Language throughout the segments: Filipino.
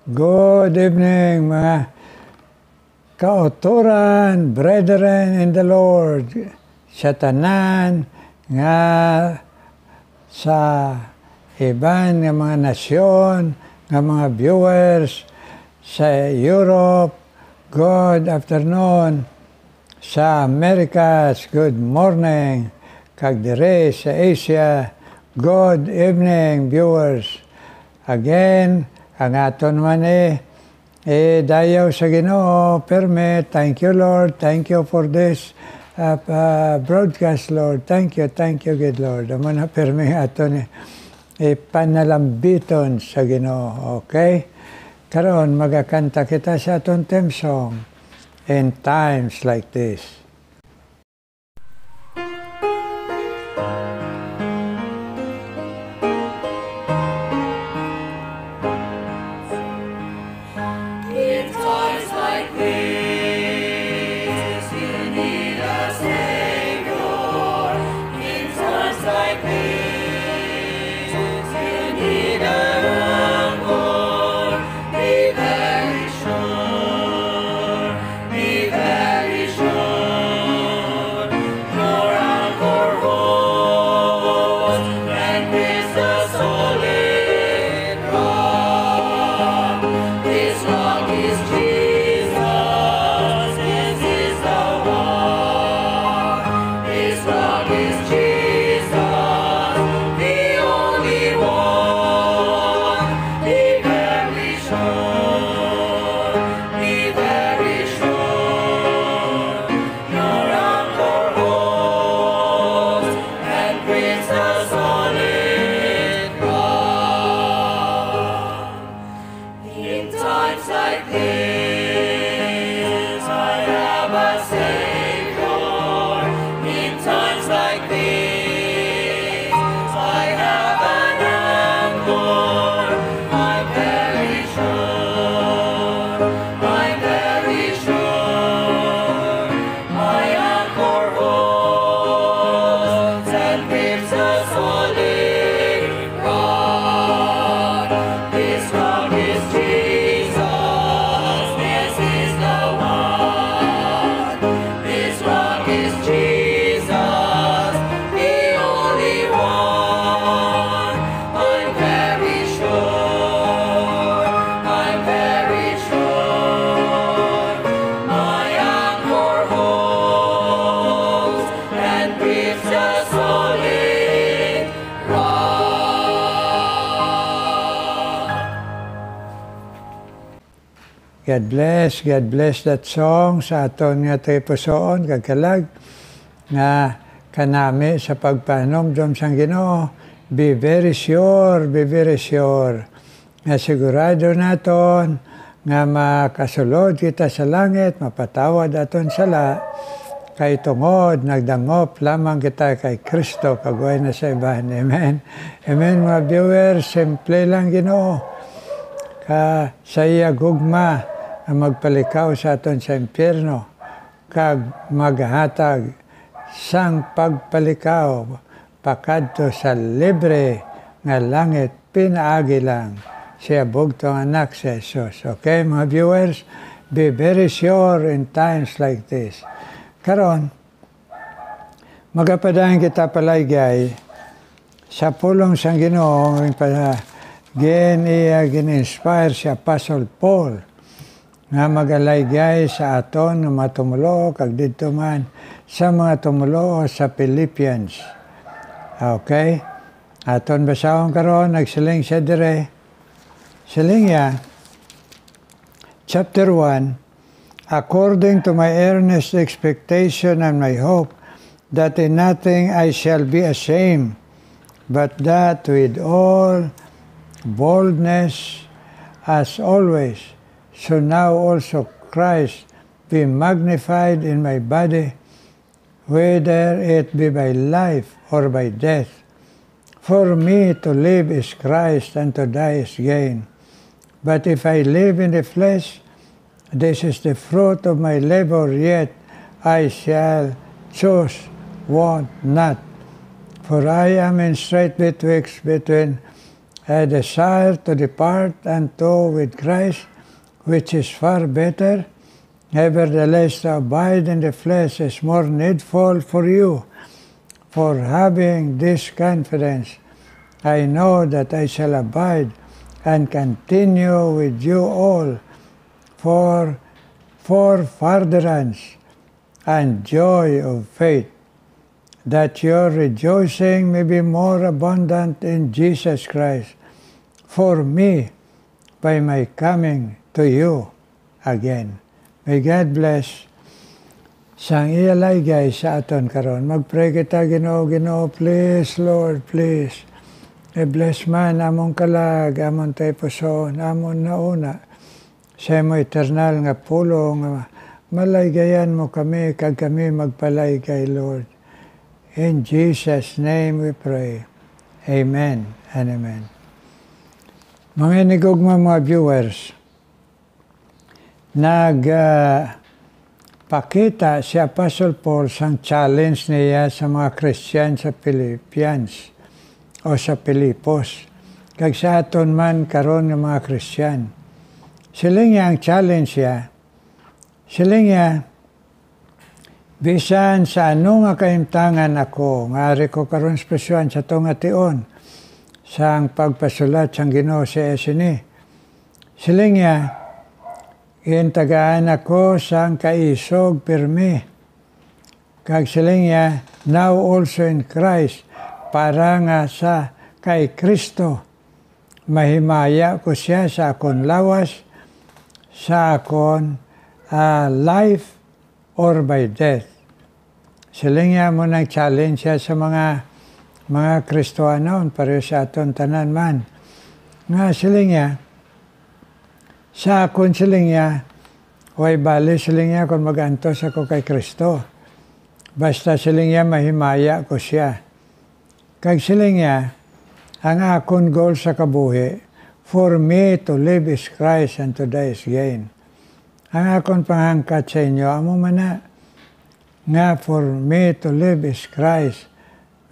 Good evening, mga kauturan, brethren in the Lord, sa tanan nga sa iban nga mga nasyon, nga mga viewers sa Europe, good afternoon, sa Americas, good morning, kag dire sa Asia, good evening, viewers. Again, ang aton man dayaw sa Ginoo, permit. Thank you, Lord. Thank you for this broadcast, Lord. Thank you, good Lord. Amo na permit aton panalambiton sa Ginoo. Okay? Karon magakanta kita sa aton theme song, In Times Like This. God bless that song sa aton nga pusoon kagkalag nga kanami sa pagpanomdom sang Ginoo. Be very sure nga sigurado naton nga makasulod kita sa langit, mapatawad aton sala kay tungod nagdangop lamang kita kay Kristo kagway na sa iban. Amen. Amen, mga viewers, simple lang Ginoo ka sa iya gugma ang magpalikaw sa aton sa impyerno kag maghatag sang pagpalikaw pakadto sa libre nga langit pinaagi lang siya bugtong anak si Jesus. Okay, mga viewers, be very sure in times like this. Karon magapadayon kita palaygay sa pulong sang Ginoo gin-inspire si Apostle Paul nga magalaygay sa aton nga matumulo kag didto man sa mga tumulo sa Philippians. Okay? Aton basahon karon nagsiling siya dire. Siling ya, chapter 1, according to my earnest expectation and my hope that in nothing I shall be ashamed, but that with all boldness as always, so now also Christ be magnified in my body, whether it be by life or by death. For me to live is Christ, and to die is gain. But if I live in the flesh, this is the fruit of my labor, yet I shall choose want not. For I am in strait betwixt between I desire to depart unto with Christ, which is far better. Nevertheless, to abide in the flesh is more needful for you. For having this confidence, I know that I shall abide and continue with you all for furtherance and joy of faith, that your rejoicing may be more abundant in Jesus Christ for me by my coming to you again. May God bless. Sang iyalay guys sa aton karon. Magpray kita Ginoo, Ginoo, please Lord, please. I-bless man among kalag, among tayo puson, among nauna. Sa mo eternal nga pulong, malaygayan mo kami, kag kami magpalaygay Lord. In Jesus' name we pray. Amen and amen. Mga inigugma mga viewers, pakita si Apostle Paul sang challenge niya sa mga Christian sa Philippians o sa Pilipos. Kag sa aton man karon ng mga Christian. Sila niya ang challenge niya. Sila niya, bisan sa ano nga kaimtangan ako, ngari ko karon spesyon sa itong ation, sang pagpasulat sang Ginoo sa esini. Sila niya, intagaan ako sang kaisog pirmi. Kag sila niya, now also in Christ, para nga sa kay Kristo, mahimaya ko siya sa akon lawas, sa akon life or by death. Sila nga mo nag-challenge siya sa mga Kristohanon, pareho sa aton tanan man. Nga sila nga, sa akon sila nga, way bali sila nga kung mag-antos ako kay Kristo. Basta sila nga mahimaya ko siya. Kag sila nga, ang akon goal sa kabuhi, for me to live is Christ and to die is gain. Ang akon panghangkat sa inyo, amo man nga for me to live is Christ.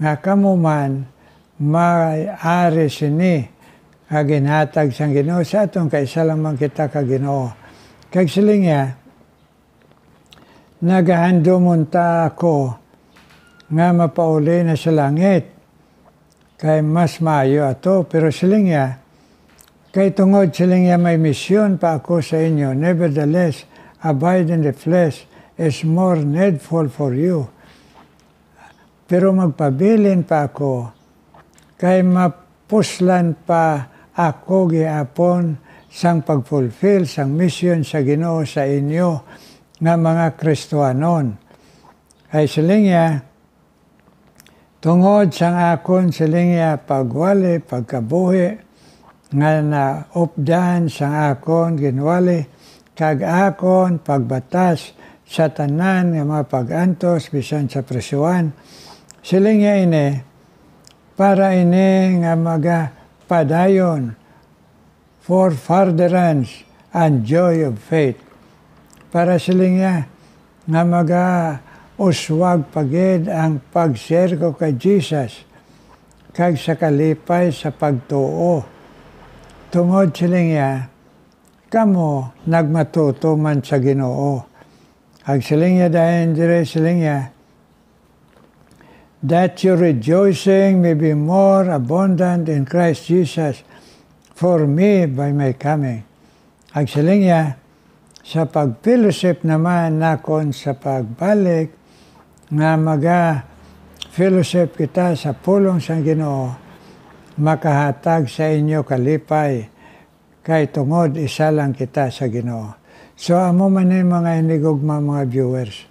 Nga kamo man, may-ari sini, kaginhatag sang Ginoo sa atong kaisa lang man kita ka Ginoo. Kag sila nga, nagahando munta ako nga mapauli na sa langit. Kay mas maayo ato, pero sila nga, kay tungod sila nga may misyon pa ako sa inyo, nevertheless, abide in the flesh is more needful for you. Pero magpabilin pa ako, kay mapuslan pa ako giapon sang pagfulfill sang mission sa Ginoo sa inyo nga mga Kristohanon. Kay sila nga, tungod sang akon sila nga pagwali, pagkabuhi, nga naupdan sang akon ginwali, kag akon pagbatas sa tanan nga mga pag-antos bisan sa presyuan. Sila nga ini, para ini nga magapadayon for furtherance and joy of faith. Para sila nga uswag pagid ang pag-share ko kay Jesus, kag sa kalipay sa pagtuo. Tungod sila nga, kamo nagmatuto man sa Ginoo. Ag sila nga dahil dire sila nga, that your rejoicing may be more abundant in Christ Jesus for me by my coming. Ag sila nga, sa pag-fellowship naman nakon sa pagbalik, nga maga-fellowship kita sa pulong sang Ginoo, makahatag sa inyo kalipay, kay tungod isa lang kita sa Ginoo. So amo man mga inigugma mga viewers,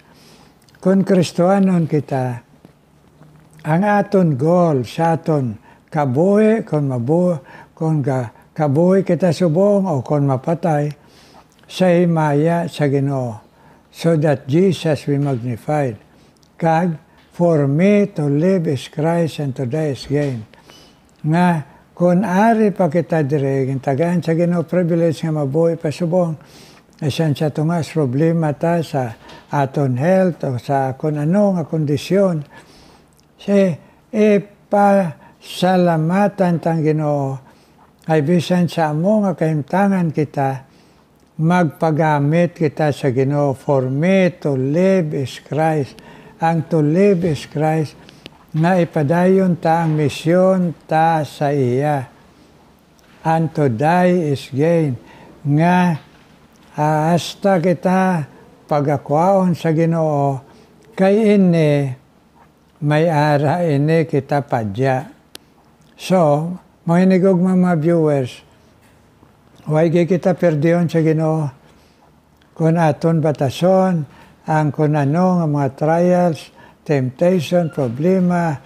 kung Kristohanon kita, ang aton goal sa aton kabuhi, kung kabuhi kita subong o kung mapatay, sa himaya sa Ginoo, so that Jesus be magnified. Kag, for me to live is Christ and to die is gain. Nga, kung ari pa kita dire, tagaan sa Ginoo privilege nga mabuhi pa subong, isan sa tungas problema ta sa aton health o sa kung ano nga kondisyon, ipasalamatan tang Ginoo ay bisan sa amo nga kahimtangan kita, magpagamit kita sa Ginoo. For me to live is Christ. Ang to live is Christ, nga ipadayon ta ang misyon ta sa iya. And to die is gain. Nga hasta kita pagakwaon sa Ginoo, kay ini may ara ini kita padya. So, mga inigog mga viewers, huwag kita perdiyon sa Ginoo. Kung aton batason, ang kung ano nga mga trials, temptation, problema,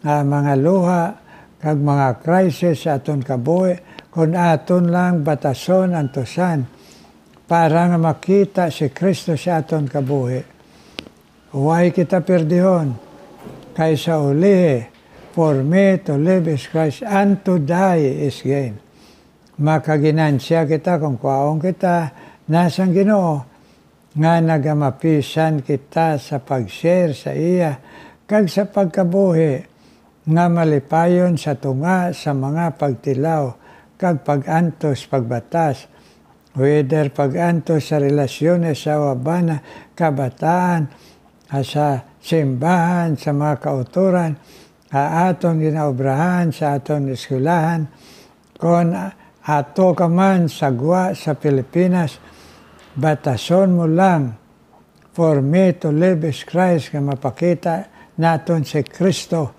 mga luha, kag mga crisis sa aton kabuhi, kung aton lang batason antusan, para nga makita si Kristo sa aton kabuhi. Huwag kita perdihon, kaysa uli, for me to live is Christ, and to die is gain. Makaginansya kita kung kwaong kita, nasang Ginoo, nga nagamapisan kita sa pag-share sa iya, kag sa pagkabuhi, nga malipayon sa tunga sa mga pagtilaw, kag pag-antos pagbatas, whether pag-antos sa relasyones sa wabana, kabataan, sa simbahan, sa mga kauturan, aton ginaobrahan sa aton eskulahan, kung ato ka man sagwa sa Pilipinas, batason mo lang, for me to live is Christ, nga mapakita naton si Kristo,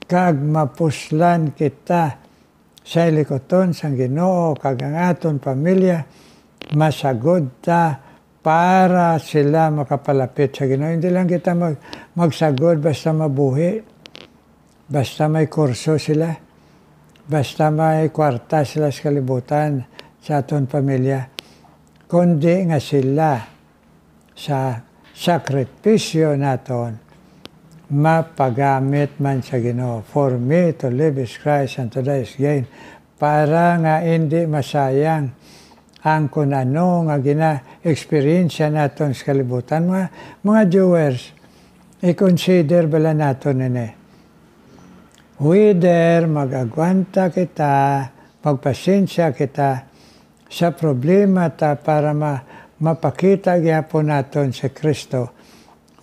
kag mapuslan kita sa likoton sang Ginoo, kag ang aton pamilya, masagod ta para sila makapalapit sa Ginoo. Hindi lang kita magsagod basta mabuhi, basta may kurso sila, basta may kwarta sila sa kalibutan sa aton pamilya, kundi nga sila sa sakripisyo naton mapagamit man sa Ginoo. For me to live is Christ and to die is gain. Para nga hindi masayang ang kung ano nga gina-experiensya naton sa kalibutan. Mga viewers, i-consider bala naton ini. Whether mag-agwanta kita, magpasensya kita sa problema ta para mapakita gyapon naton sa Kristo.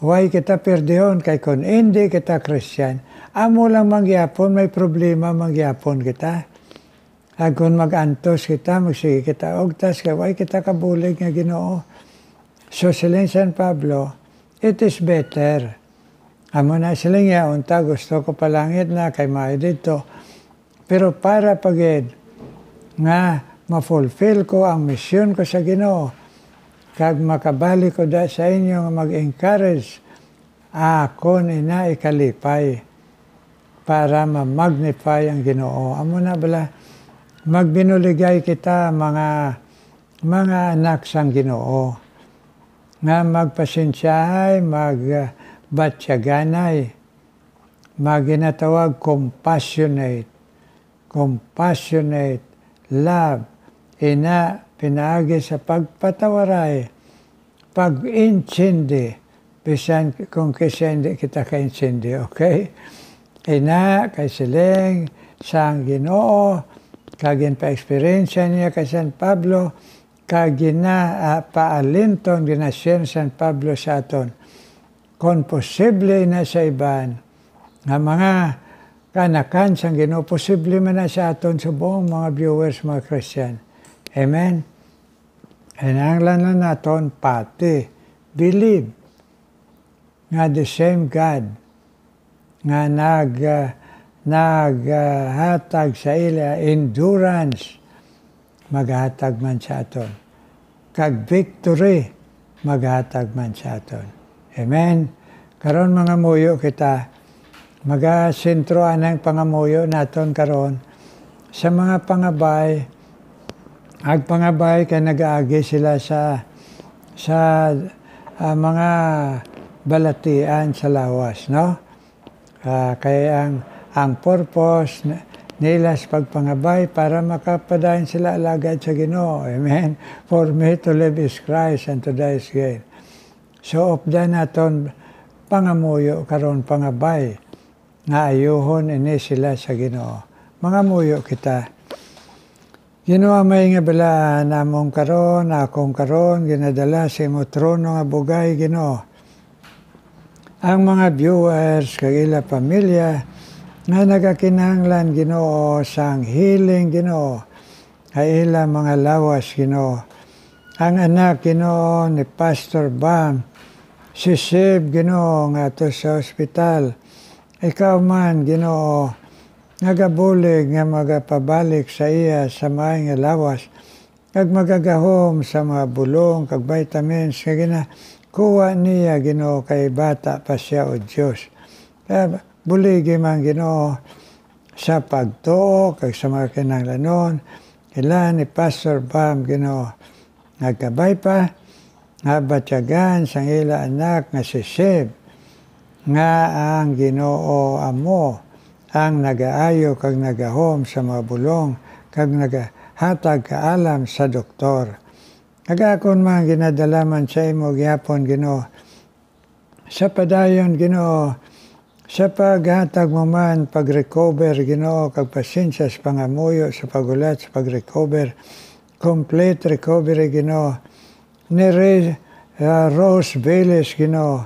Huwag kita perdihon, kay kung hindi kita Christian, amo lang mangyapon, may problema mangyapon kita. At kung mag-antos kita, magsige kita, ogtas ka, huwag kita kabulig nga Ginoo. So siling San Pablo, it is better. Amo na siling ya, unta, gusto ko palangit na, kay maayo dito. Pero para pagid, nga ma-fulfill ko ang misyon ko sa Ginoo, kag makabali ko da sa inyo nga mag-encourage ako na ikalipay para ma-magnify ang Ginoo. Amo na bala, magbinuligay kita mga anak sang Ginoo, nga magpasensyahay, magbatyaganay, maginatawag compassionate, love, ina, pinaagi sa pagpatawaray, pag-intindi, bisan kung kasi hindi kita ka-intindi, okay? Ina, kay siling, sang Ginoo, kagin pa-experiensya niya kay San Pablo, kagina paalinton, ginasyen San Pablo sa aton. Kung posible na sa iban, nga mga kanakan sang Ginoo, posible man na sa aton sa buong mga viewers, mga Christian. Amen? Hinanglan na naton pati, believe nga the same God nga naghatag sa ila endurance, maghatag man sa aton. Kag victory, maghatag man sa aton. Amen? Karon mga muyo kita, magasentro anang pangamuyo naton karon sa mga pangabay. Ag pangabay kay nag-aagi sila sa mga balatian sa lawas, no? Kaya ang purpose nila sa pagpangabay para makapadayon sila alagad sa Ginoo. Amen? For me to live is Christ and to die is gain. So, opdan naton pangamuyo karon pangabay nga ayuhon ini sila sa Ginoo. Mga muyo kita, Ginoo may nga bala namong karon, akong karon, ginadala sa imo trono nga bugay, Ginoo. Ang mga viewers, kag ila pamilya, nga nagakinahanglan, Ginoo, sang healing, Ginoo, ay ila mga lawas, Ginoo. Ang anak, Ginoo, ni Pastor Bam, si Sib, Ginoo, nga to sa ospital. Ikaw man, Ginoo, nagabulig nga magapabalik sa iya sa maay nga lawas, kag magagahom sa mga bulong, kag vitamins, kag kuha niya, Ginoo, kay bata pa siya o Diyos. Kaya buligi man, Ginoo, sa pagtuo, kag sa mga kinahanglanon, ila ni Pastor Bam, Ginoo, nagkabay pa, nga batyagan sang ila anak nga si Sib, nga ang Ginoo amo, ang nagaayo kag nagahom sa mga bulong, kag nagahatag kaalam sa doktor. Nagakon man ginadalaman sa imo gyapon, Ginoo, sa padayon, Ginoo, sa paghatag mo man pag-recover, Ginoo, kag pasensya sa pangamuyo sa pagulat sa pag-recover, complete recovery, Ginoo, ni Rose Velez, Ginoo,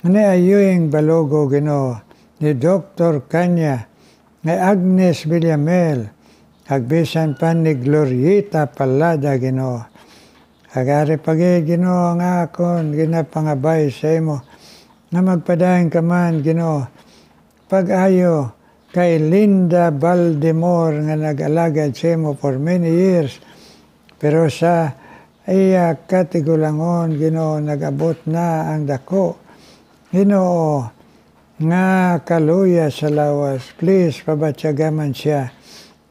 ni Ayuing Balogo, Ginoo, ni Dr. Kanya, ni Agnes Villamel, agbisan pa ni Glorieta Palada, Ginoo. Agari pagi, Ginoo, nga akon, ginapangabay sa imo, na magpadayon ka man, Ginoo, pag-ayo kay Linda Baldemore nga nag-alagad sa imo for many years, pero sa iya katigulangon, Ginoo, nag-abot na ang dako. Ginoo, nga kaluya sa lawas, please pabatyagaman siya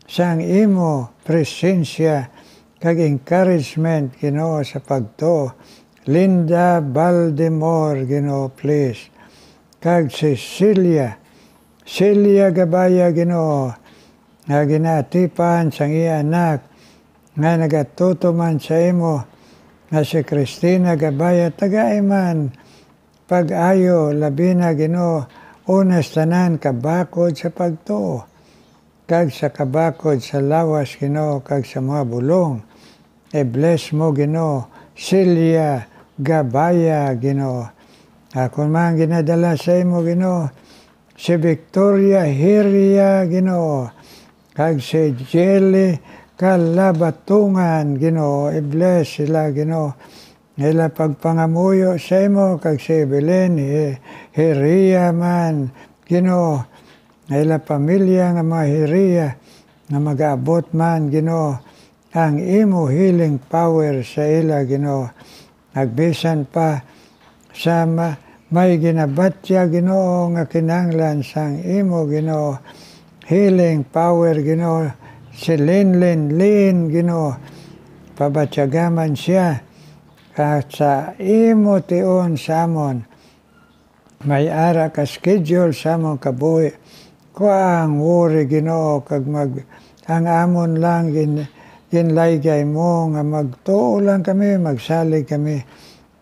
sang imo presensya kag encouragement, Ginoo, sa pagtuo. Linda Baldemore, Ginoo, please. Kag si Celia Gabaya, Ginoo, nga ginatipan sang iya anak nga nagatuto man sa imo nga si Cristina Gabaya, tagaiman pag-ayo labi na, Ginoo, unas tanan kabakod sa pagtuo, kag sa kabakod sa lawas, Ginoo, kag sa mga bulong. E-bless mo, Ginoo, Celia Gabaya, Ginoo. Ako man ginadala sa imo, Ginoo, si Victoria Hiria, Ginoo, kag si Jelly Kalabatungan, Ginoo, i-bless sila, Ginoo, ila pagpangamuyo sa imo, kag si Belen Hiria man, Ginoo, ila pamilya nga mga Hiria na mag-abot man, Ginoo, ang imo healing power sa ila, Ginoo. Nagbisan pa sa may ginabatya, Ginoo, nga kinahanglan sang imo, Ginoo, healing power, Ginoo, si Lin, Ginoo, pabatyagaman siya, at sa imo tion sa amon, may ara ka schedule sa amon kabuhi, kuang worry, Ginoo, kag ang amon lang ginlaygay mo, nga magtuo lang kami, magsalig kami,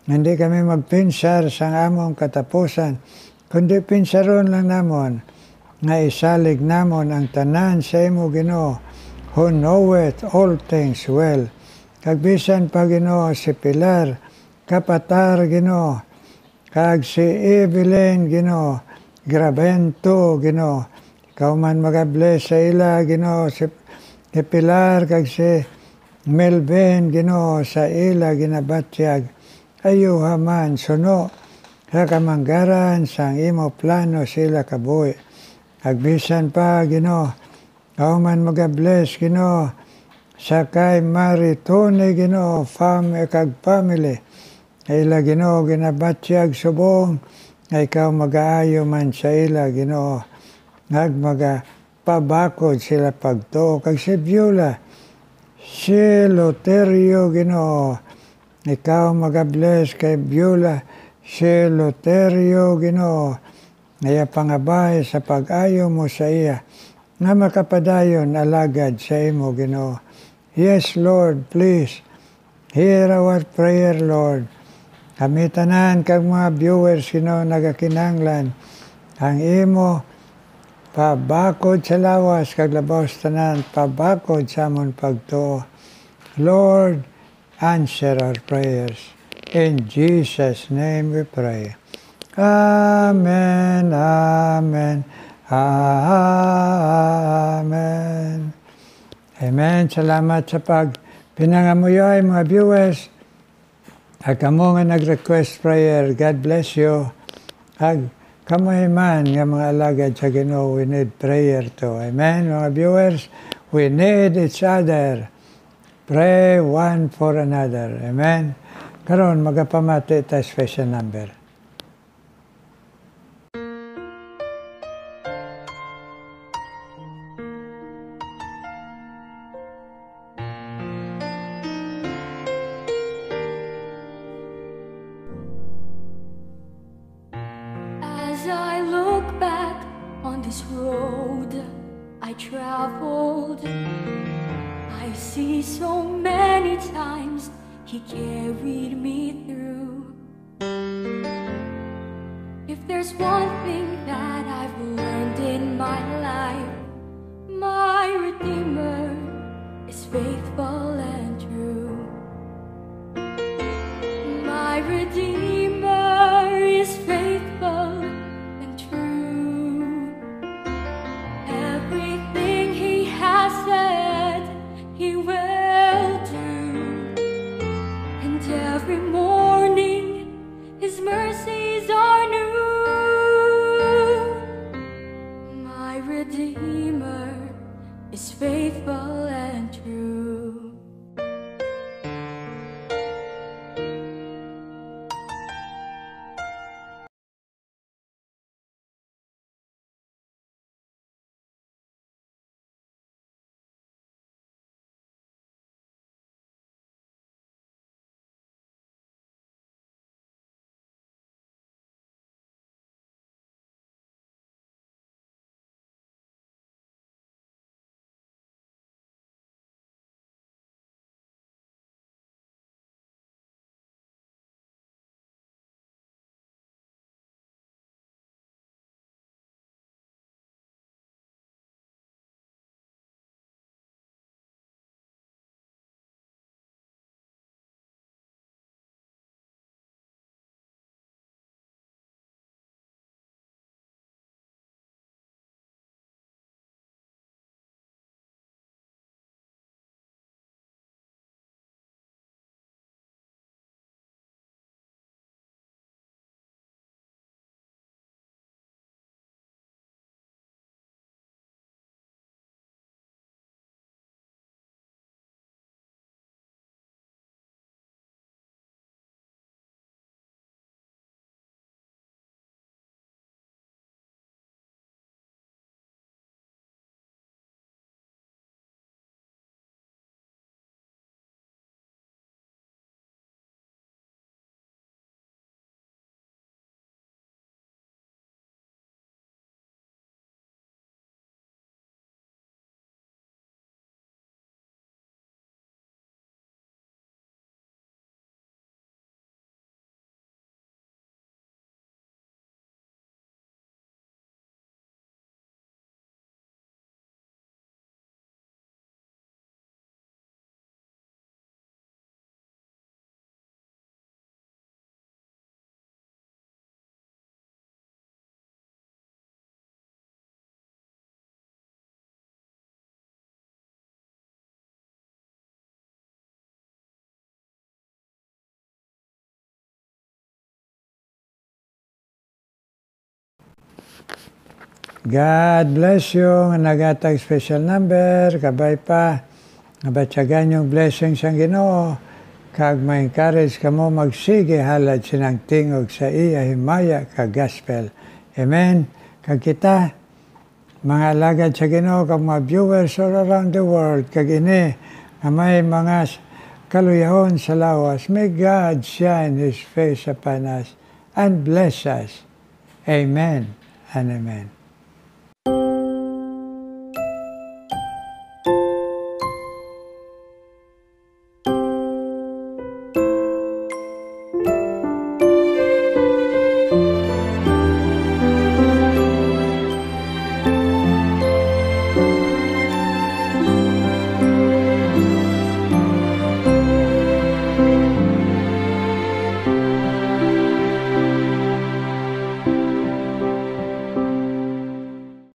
hindi kami magpinsar sa amon katapusan, kundi pinsaron lang namon, nga isalig namon ang tanan sa imo, Ginoo, who knoweth all things well. Kag bisan pa, Ginoo, si Pilar Kapatar, Ginoo, kag si Evelyn, Ginoo, Gravento, Ginoo, ikaw man mag-bless sa ila, Ginoo, si Pilar, kag si Melvin, Ginoo, sa ila ginabatyag, ayuha man, suno, sa kamanggaran, sang imo plano sila kabuhi. Kag bisan pa, Ginoo, ikaw man mag-bless, Ginoo, sa kay Maritone, Ginoo, kag family, ila, Ginoo, ginabatyag subong, ikaw mag-aayo man sa ila, Ginoo, pabakod sila pagtuo, kag si Beulah, si Loterio, Ginoo, ikaw mag-bless kay Beulah, si Loterio, Ginoo, ngaya pangabay sa pag-ayo mo sa iya, nga makapadayon alagad sa imo, Ginoo. Yes, Lord, please, hear our prayer, Lord. Kami tanan kag mga viewers, Ginoo, nagakinahanglan ang imo pabakod sa lawas, kag labaw sa tanan, pabakod sa amon pagtuo. Lord, answer our prayers. In Jesus' name we pray. Amen, amen, amen. Amen. Salamat sa pinangamuyoy mga viewers. At kamo nga nag-request prayer, God bless you. Ag kamoy man nga mga alagad sa Ginoo, we need prayer too. Amen, mga viewers. We need each other. Pray one for another. Amen. Karon magapamati ta special number. As I look back on this road I traveled, I see so many times He carried me through. If there's one thing that I've learned in my life, my Redeemer is faithful and true. My Redeemer is faithful and true. Everything He has said He will do. And every morning His mercies are new. My Redeemer is faithful and true. God bless you nga nagatag special number, kabay pa, nga batyagan yung blessings ang Ginoo, kag ma-encourage ka mo magsige halad sinang tingog sa iya himaya ka gospel. Amen. Kag kita, mga alagad sa Ginoo, kag mga viewers all around the world, kag ini, nga may mga kaluyahon sa lawas, may God shine His face upon us and bless us. Amen and amen.